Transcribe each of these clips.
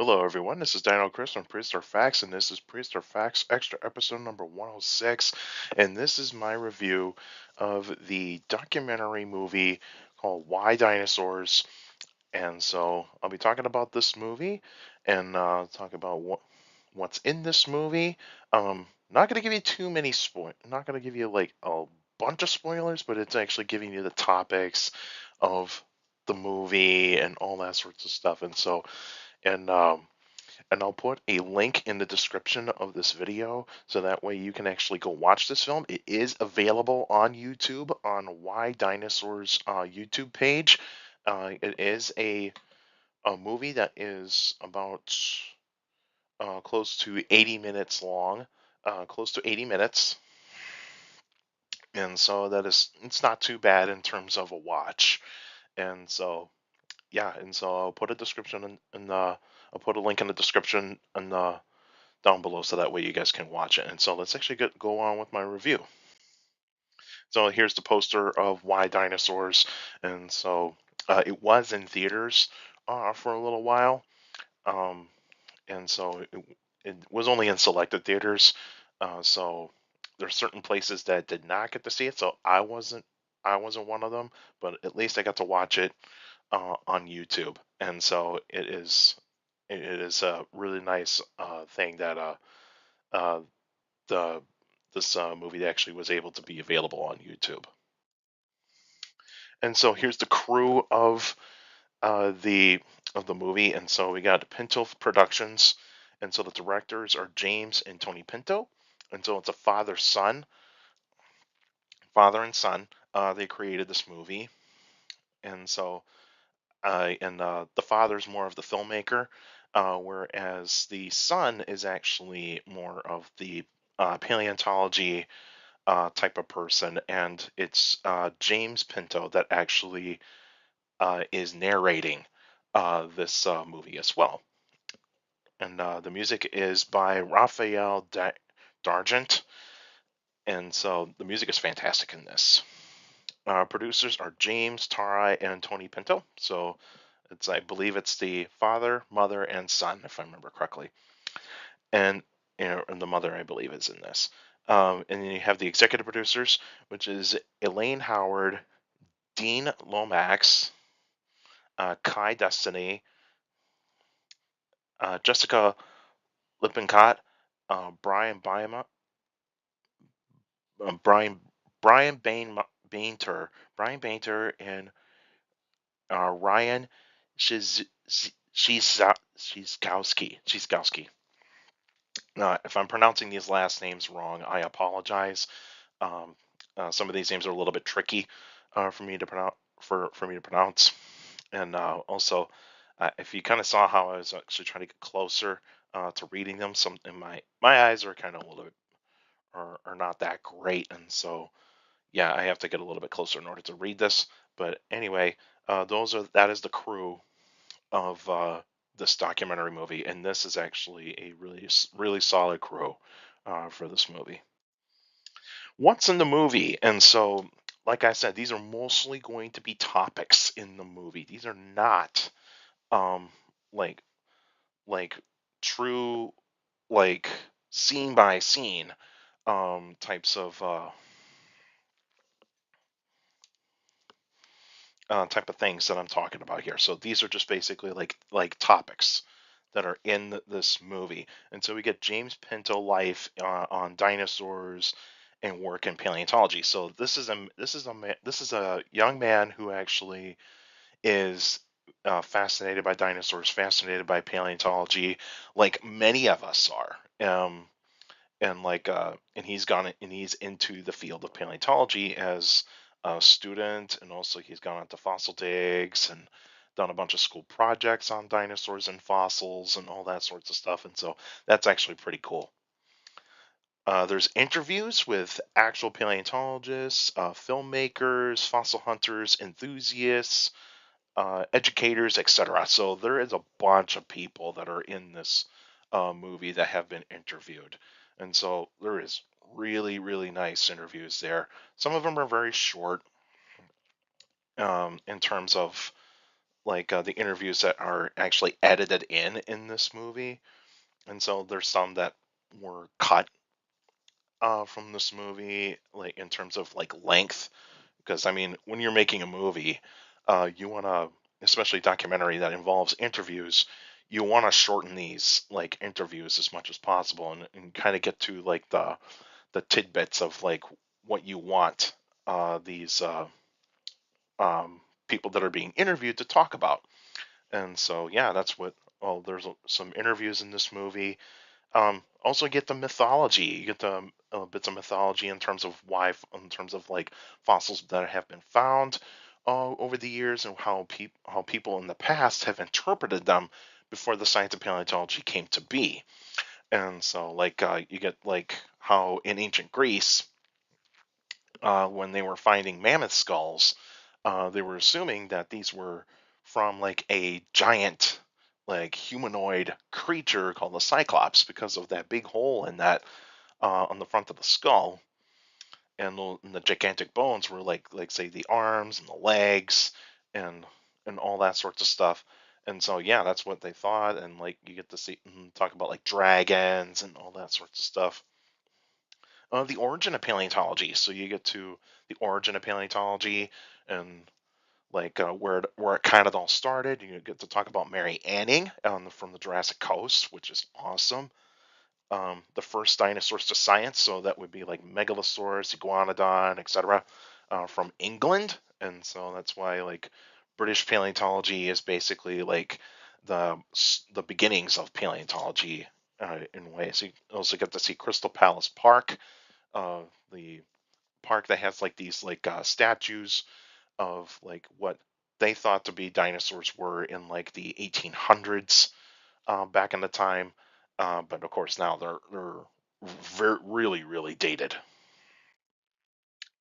Hello, everyone. This is Dino Chris from Prehistoric Facts, and this is Prehistoric Facts Extra episode number 106. And this is my review of the documentary movie called Why Dinosaurs. And so I'll be talking about this movie and talk about what's in this movie. Not going to give you too many Not going to give you like a bunch of spoilers, but it's actually giving you the topics of the movie and all that sorts of stuff. And and I'll put a link in the description of this video so that way you can actually go watch this film. It is available on YouTube on Why Dinosaurs YouTube page. It is a movie that is about close to 80 minutes long, close to 80 minutes. And so it's not too bad in terms of a watch. And so, yeah, and so I'll put a description I'll put a link in the description and down below so that way you guys can watch it. And so let's actually go on with my review. So here's the poster of Why Dinosaurs. And so it was in theaters for a little while. Um, and so it was only in selected theaters. So there's certain places that did not get to see it. So I wasn't one of them, but at least I got to watch it on YouTube. And so it is a really nice thing that uh, the this movie actually was able to be available on YouTube. And so here's the crew of the movie. And so we got Pinto Productions, and so the directors are James and Tony Pinto. And so it's a father and son. They created this movie, and so the father's more of the filmmaker, whereas the son is actually more of the paleontology type of person, and it's James Pinto that actually is narrating this movie as well. And the music is by Raphael Dargent, and so the music is fantastic in this. Producers are James, Tara, and Tony Pinto. So I believe it's the father, mother, and son, if I remember correctly. And and the mother, I believe, is in this. And then you have the executive producers, which is Elaine Howard, Dean Lomax, Kai Destiny, Jessica Lippincott, Brian Byma, Brian Brian Bainter, and Ryan Shiz, Shizkowski. If I'm pronouncing these last names wrong, I apologize. Um, some of these names are a little bit tricky for me to pronounce. For me to pronounce, and also, if you kind of saw how I was actually trying to get closer to reading them, some in my eyes are kind of a little bit are not that great, and so yeah, I have to get a little bit closer in order to read this. But anyway, that is the crew of this documentary movie, and this is actually a really solid crew for this movie. What's in the movie? And so, like I said, these are mostly going to be topics in the movie. These are not um, like like true like scene by scene types of type of things that I'm talking about here. So these are just basically like topics that are in this movie. And so we get James Pinto life on dinosaurs and work in paleontology. So this is a young man who actually is fascinated by dinosaurs, fascinated by paleontology, like many of us are. And he's into the field of paleontology as a student, and also he's gone into fossil digs and done a bunch of school projects on dinosaurs and fossils and all that sorts of stuff, and so that's actually pretty cool. There's interviews with actual paleontologists, filmmakers, fossil hunters, enthusiasts, educators, etc. So there is a bunch of people that are in this movie that have been interviewed, and so there is really nice interviews there. Some of them are very short in terms of like the interviews that are actually edited in this movie, and so there's some that were cut from this movie, like in terms of like length. Because I mean, when you're making a movie, you want to, especially documentary that involves interviews, you want to shorten these like interviews as much as possible, and kind of get to like the tidbits of like what you want these people that are being interviewed to talk about. And so yeah, that's what. Oh, there's some interviews in this movie. Also get the mythology. You get the bits of mythology in terms of why, in terms of like fossils that have been found over the years, and how people in the past have interpreted them before the science of paleontology came to be. And so like you get like how in ancient Greece, when they were finding mammoth skulls, they were assuming that these were from like a giant, like humanoid creature called the Cyclops because of that big hole in that on the front of the skull, and the gigantic bones were like say the arms and the legs and all that sorts of stuff. And so yeah, that's what they thought, and like you get to see talk about like dragons and all that sorts of stuff. The origin of paleontology. So you get to the origin of paleontology and like where it kind of all started. You get to talk about Mary Anning from the Jurassic Coast, which is awesome. The first dinosaurs to science, so that would be like Megalosaurus, Iguanodon, etc., from England, and so that's why like British paleontology is basically like the the beginnings of paleontology in ways. You also get to see Crystal Palace Park, uh, the park that has like these like statues of like what they thought to be dinosaurs were in like the 1800s back in the time, but of course now they're really dated.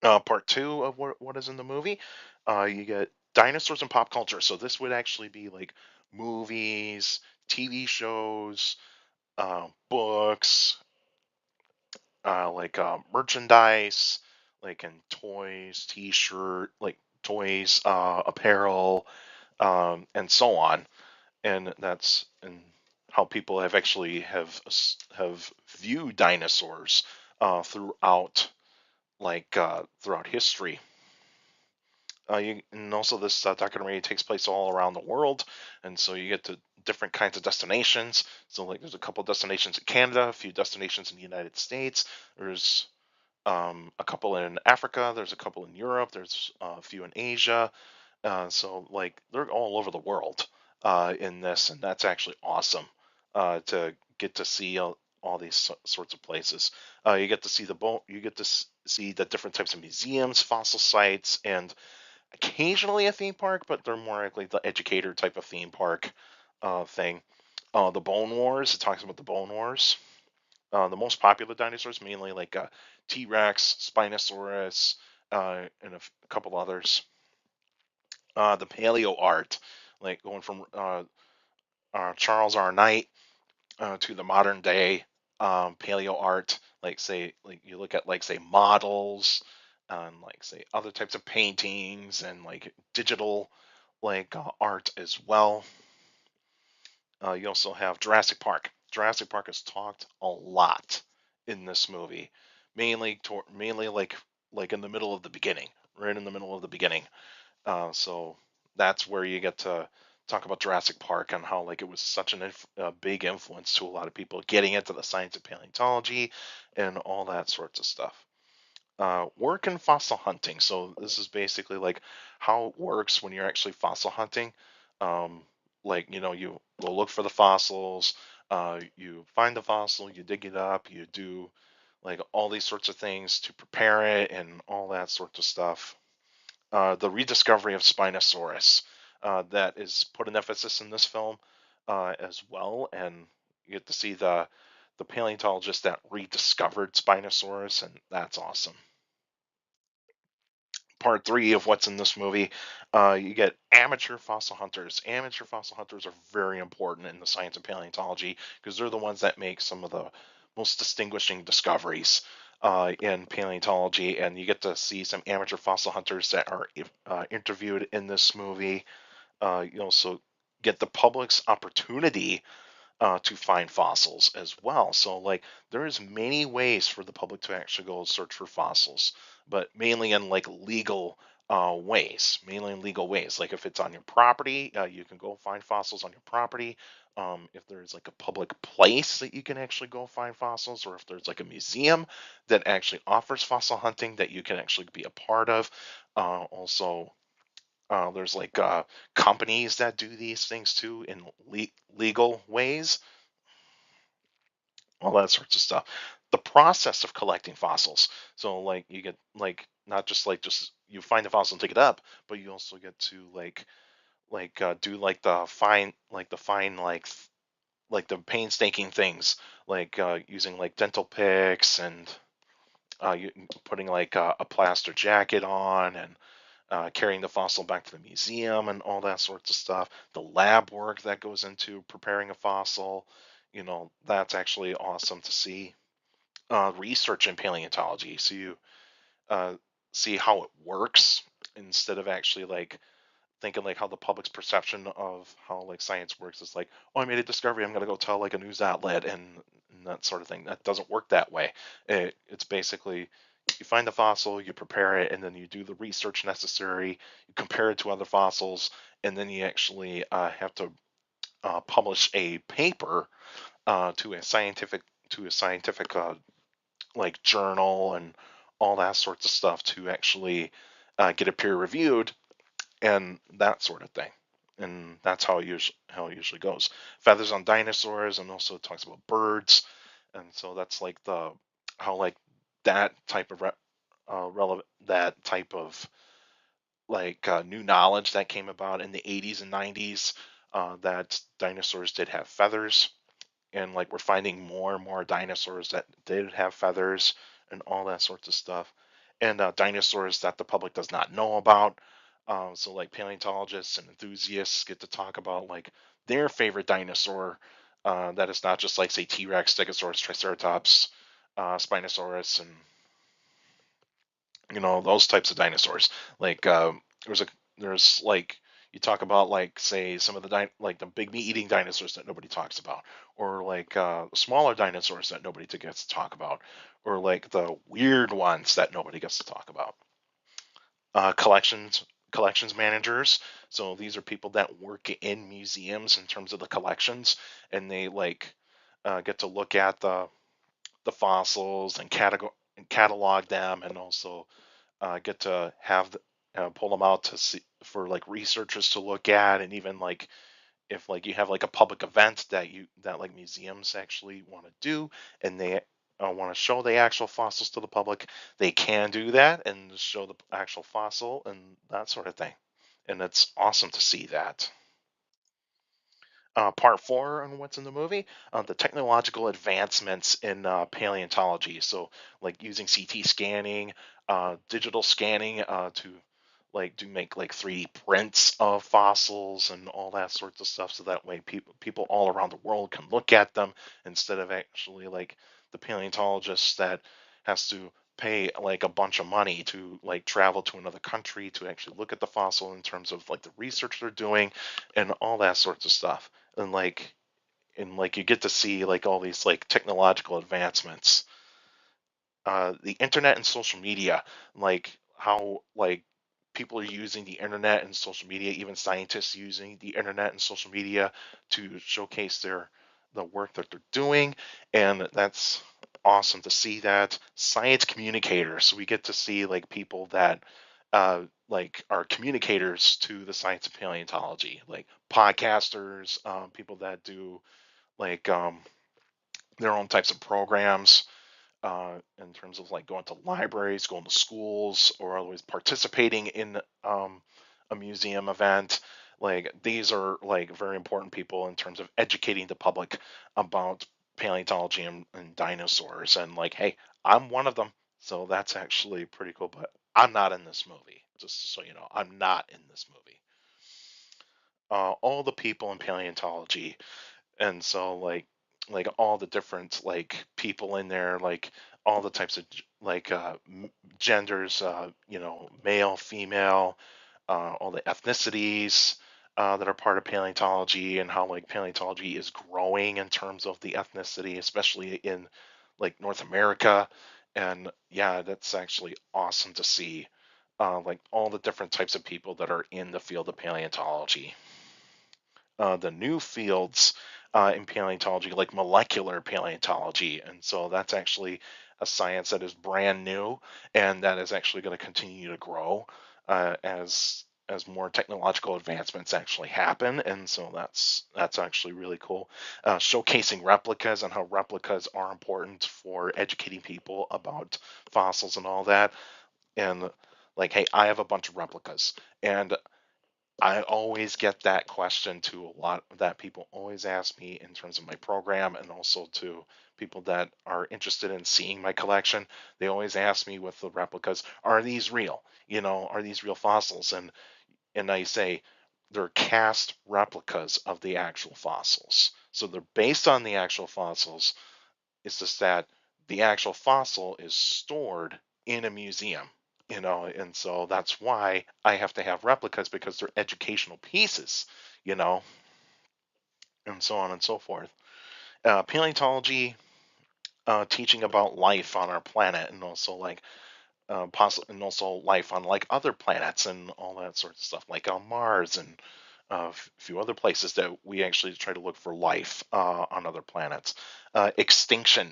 Part two of what is in the movie, you get dinosaurs and pop culture. So this would actually be like movies, TV shows, books, like merchandise, like in toys, T-shirt, like toys, apparel, and so on. And that's and how people have actually have viewed dinosaurs throughout throughout history. And also this documentary takes place all around the world, and so you get to different kinds of destinations. So like there's a couple destinations in Canada, a few destinations in the United States. There's a couple in Africa. There's a couple in Europe. There's a few in Asia. So like they're all over the world in this, and that's actually awesome to get to see all these sorts of places. You get to see the you get to see the different types of museums, fossil sites, and occasionally a theme park, but they're more like the educator type of theme park thing. The Bone Wars. It talks about the Bone Wars. The most popular dinosaurs, mainly like T Rex, Spinosaurus, and a couple others. The paleo art, like going from Charles R. Knight to the modern day paleo art, like say, like you look at like say models and like say other types of paintings and like digital like art as well. You also have Jurassic Park. Jurassic Park is talked a lot in this movie, mainly like in the middle of the beginning, right in the middle of the beginning. So that's where you get to talk about Jurassic Park and how like it was such a big influence to a lot of people getting into the science of paleontology and all that sorts of stuff. Work in fossil hunting. So this is basically like how it works when you're actually fossil hunting. Um, like you go look for the fossils, you find the fossil, you dig it up, you do like all these sorts of things to prepare it and all that sorts of stuff. The rediscovery of Spinosaurus that is put an emphasis in this film as well, and you get to see the paleontologist that rediscovered Spinosaurus, and that's awesome. Part three of what's in this movie, you get amateur fossil hunters. Amateur fossil hunters are very important in the science of paleontology because they're the ones that make some of the most distinguishing discoveries in paleontology. And you get to see some amateur fossil hunters that are interviewed in this movie. you know, so get the public's opportunity to find fossils as well. So like there is many ways for the public to actually go search for fossils, but mainly in like legal ways, mainly in legal ways. Like if it's on your property, you can go find fossils on your property. If there's like a public place that you can actually go find fossils, or if there's like a museum that actually offers fossil hunting that you can actually be a part of. Also, there's like companies that do these things too in legal ways, all that sorts of stuff. The process of collecting fossils. So like you get like not just like just you find the fossil and take it up, but you also get to do like the fine like the painstaking things like using like dental picks and you, putting like a plaster jacket on and carrying the fossil back to the museum and all that sorts of stuff. The lab work that goes into preparing a fossil, you know, that's actually awesome to see. Research in paleontology, so you uh, see how it works instead of actually like thinking like how the public's perception of how like science works is like, oh, I made a discovery, I'm gonna go tell like a news outlet and that sort of thing. That doesn't work that way. It's basically you find the fossil, you prepare it, and then you do the research necessary. You compare it to other fossils, and then you actually have to publish a paper to a scientific like journal and all that sorts of stuff to actually get it peer reviewed and that sort of thing. And that's how it usually goes. Feathers on dinosaurs, and also talks about birds, and so that's like the how like that type of relevant that type of like new knowledge that came about in the 80s and 90s, that dinosaurs did have feathers, and like we're finding more and more dinosaurs that did have feathers and all that sorts of stuff, and dinosaurs that the public does not know about. So like paleontologists and enthusiasts get to talk about like their favorite dinosaur, that is not just like say T-Rex, Stegosaurus, Triceratops, Spinosaurus, and you know those types of dinosaurs. Like there's a there's like you talk about like say some of the like the big meat eating dinosaurs that nobody talks about, or like smaller dinosaurs that nobody gets to talk about, or like the weird ones that nobody gets to talk about. Collections managers. So these are people that work in museums in terms of the collections, and they like get to look at the fossils and catalog them, and also get to have pull them out to see for like researchers to look at, and even like if like you have like a public event that like museums actually want to do, and they want to show the actual fossils to the public, they can do that and show the actual fossil and that sort of thing, and it's awesome to see that. Part four on what's in the movie, the technological advancements in paleontology. So, like using CT scanning, digital scanning to like do make like 3D prints of fossils and all that sorts of stuff. So that way, people all around the world can look at them instead of actually like the paleontologist that has to pay like a bunch of money to like travel to another country to actually look at the fossil in terms of like the research they're doing and all that sorts of stuff, and like you get to see like all these like technological advancements, the internet and social media, like how like people are using the internet and social media, even scientists using the internet and social media to showcase the work that they're doing, and that's awesome to see that. Science communicators, we get to see like people that like are communicators to the science of paleontology, like podcasters, people that do like their own types of programs, in terms of like going to libraries, going to schools, or always participating in a museum event. Like these are like very important people in terms of educating the public about paleontology and dinosaurs. And like, hey, I'm one of them, so that's actually pretty cool. But I'm not in this movie. Just so you know, I'm not in this movie. All the people in paleontology, and so like all the different like people in there, like all the types of like genders, you know, male, female, all the ethnicities, that are part of paleontology, and how like paleontology is growing in terms of the ethnicity, especially in like North America. And yeah, that's actually awesome to see, like all the different types of people that are in the field of paleontology. The new fields in paleontology, like molecular paleontology. And so that's actually a science that is brand new, and that is actually going to continue to grow as more technological advancements actually happen. And so that's actually really cool. Showcasing replicas and how replicas are important for educating people about fossils and all that. And like, hey, I have a bunch of replicas, and I always get that question to a lot that people always ask me in terms of my program, and also to people that are interested in seeing my collection. They always ask me with the replicas, are these real? Are these real fossils? And I say they're cast replicas of the actual fossils. So they're based on the actual fossils. It's just that the actual fossil is stored in a museum, and so that's why I have to have replicas, because they're educational pieces, you know, and so on and so forth. Paleontology, teaching about life on our planet, and also like and also life on like other planets and all that sorts of stuff, like on Mars and a few other places that we actually try to look for life on other planets. Extinction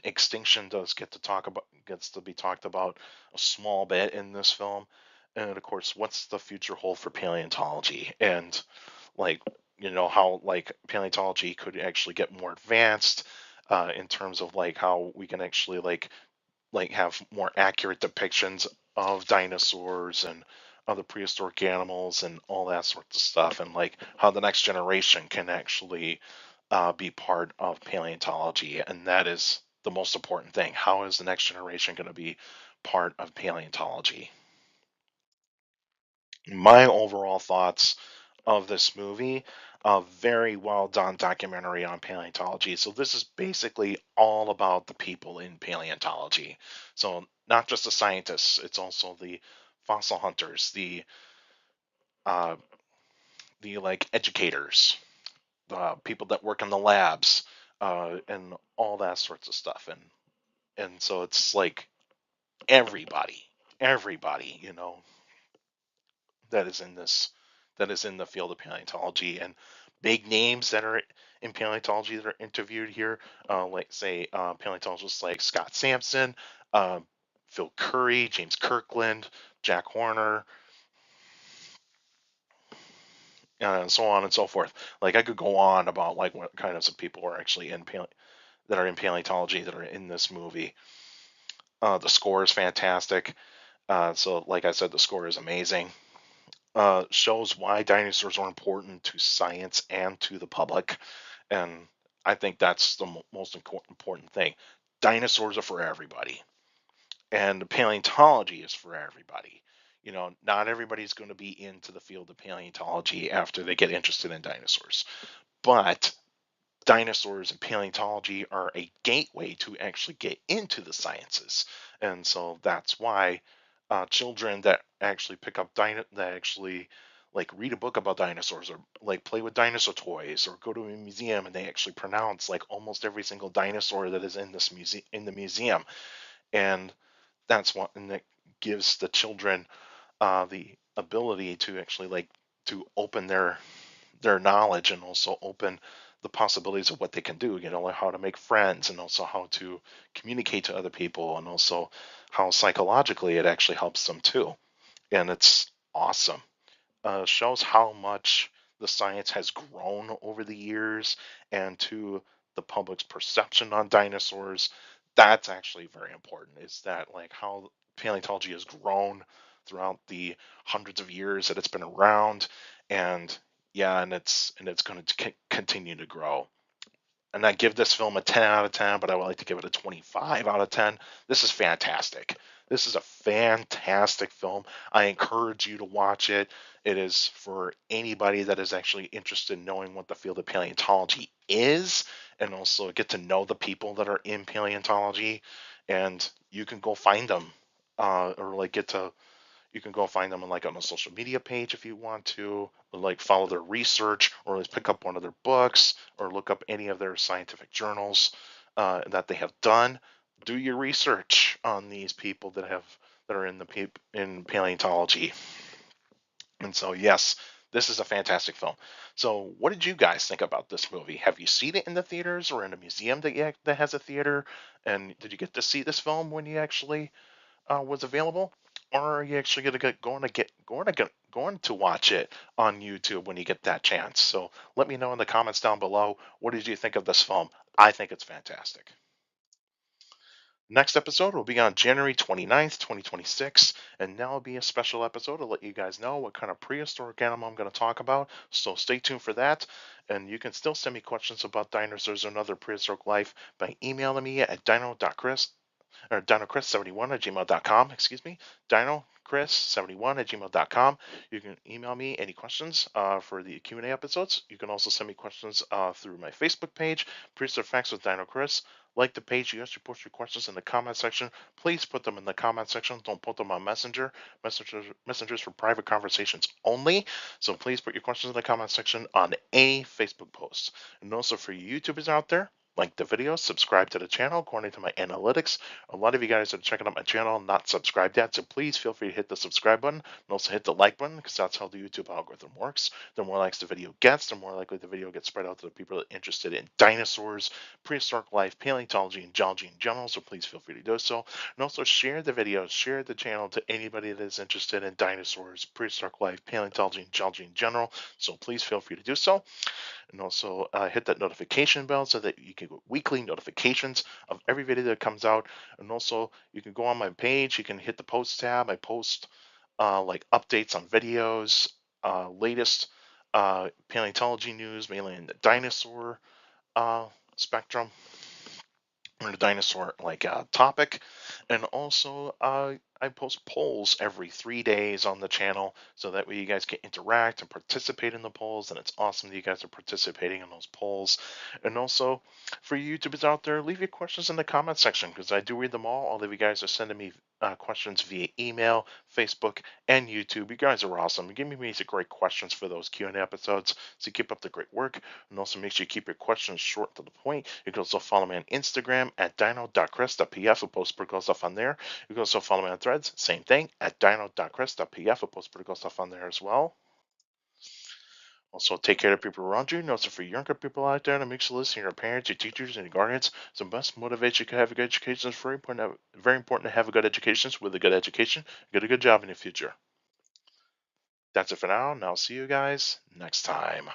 does gets to be talked about a small bit in this film, and of course, what's the future hold for paleontology, and like how like paleontology could actually get more advanced in terms of like how we can actually like have more accurate depictions of dinosaurs and other prehistoric animals and all that sorts of stuff, and like how the next generation can actually be part of paleontology. And that is the most important thing. How is the next generation going to be part of paleontology? My overall thoughts of this movie, a very well done documentary on paleontology. So this is basically all about the people in paleontology. So not just the scientists, it's also the fossil hunters, uh, the like educators, the people that work in the labs, and all that sorts of stuff. And so it's like everybody, everybody, that is in this that is in the field of paleontology, and big names that are in paleontology that are interviewed here, like say paleontologists like Scott Sampson, uh, Phil Curry, James Kirkland, Jack Horner, and so on and so forth. Like I could go on about like what kind of some people are actually that are in paleontology that are in this movie. The score is fantastic. So like I said, the score is amazing. Shows why dinosaurs are important to science and to the public. And I think that's the most important thing. Dinosaurs are for everybody, and paleontology is for everybody. Not everybody's going to be into the field of paleontology after they get interested in dinosaurs, but dinosaurs and paleontology are a gateway to actually get into the sciences. And so that's why children that actually pick up that actually like read a book about dinosaurs, or like play with dinosaur toys, or go to a museum and they actually pronounce like almost every single dinosaur that is in this museum. And that's what and that gives the children the ability to actually like to open their knowledge, and also open the possibilities of what they can do, like how to make friends, and also how to communicate to other people, and also how psychologically it actually helps them too. And it's awesome. Shows how much the science has grown over the years, and to the public's perception on dinosaurs. That's actually very important, is that like how paleontology has grown throughout the hundreds of years that it's been around. And yeah, and it's going to continue to grow. And I give this film a 10 out of 10, but I would like to give it a 25 out of 10. This is fantastic. This is a fantastic film. I encourage you to watch it. It is for anybody that is actually interested in knowing what the field of paleontology is, and also get to know the people that are in paleontology. And you can go find them, or like get to You can go find them on a social media page if you want to, or like follow their research, or just pick up one of their books, or look up any of their scientific journals that they have done. Do your research on these people that are in paleontology. And so, yes, this is a fantastic film. So, what did you guys think about this movie? Have you seen it in the theaters or in a museum that has a theater? And did you get to see this film when you actually was available, or are you actually going to watch it on YouTube when you get that chance? So, let me know in the comments down below. What did you think of this film? I think it's fantastic. Next episode will be on January 29th, 2026, and now will be a special episode to let you guys know what kind of prehistoric animal I'm going to talk about. So stay tuned for that, and you can still send me questions about dinosaurs and other prehistoric life by emailing me at dinochris71 excuse me, dinochris71 You can email me any questions for the Q&A episodes. You can also send me questions through my Facebook page, Prehistoric Facts with Dino Chris. Like the page, you guys post your questions in the comment section. Please put them in the comment section. Don't put them on Messenger. Messengers for private conversations only. So please put your questions in the comment section on a Facebook post. And also for you YouTubers out there, like the video, subscribe to the channel according to my analytics. A lot of you guys are checking out my channel, not subscribed yet, so please feel free to hit the subscribe button and also hit the like button because that's how the YouTube algorithm works. The more likes the video gets, the more likely the video gets spread out to the people that are interested in dinosaurs, prehistoric life, paleontology, and geology in general, so please feel free to do so. And also share the videos, share the channel to anybody that is interested in dinosaurs, prehistoric life, paleontology, and geology in general, so please feel free to do so. And also hit that notification bell so that you can get weekly notifications of every video that comes out. And also you can go on my page, you can hit the post tab. I post like updates on videos, latest paleontology news, mainly in the dinosaur uh, spectrum, or the dinosaur topic. And also I post polls every 3 days on the channel, so that way you guys can interact and participate in the polls, and it's awesome that you guys are participating in those polls. And also for you YouTubers out there, leave your questions in the comment section because I do read them all of you guys are sending me questions via email, Facebook, and YouTube. You guys are awesome. Give me some great questions for those Q&A episodes, so keep up the great work. And also make sure you keep your questions short to the point. You can also follow me on Instagram at dino.chris.pf. I post pretty cool stuff on there. You can also follow me on Threads, same thing, at dino.chris.pf. I post pretty cool stuff on there as well. Also, take care of people around you. And also, for younger people out there, to make sure listening to your parents, your teachers, and your guardians. So, best motivation you can have a good education is very important to have a good education. So with a good education, you get a good job in the future. That's it for now, and I'll see you guys next time.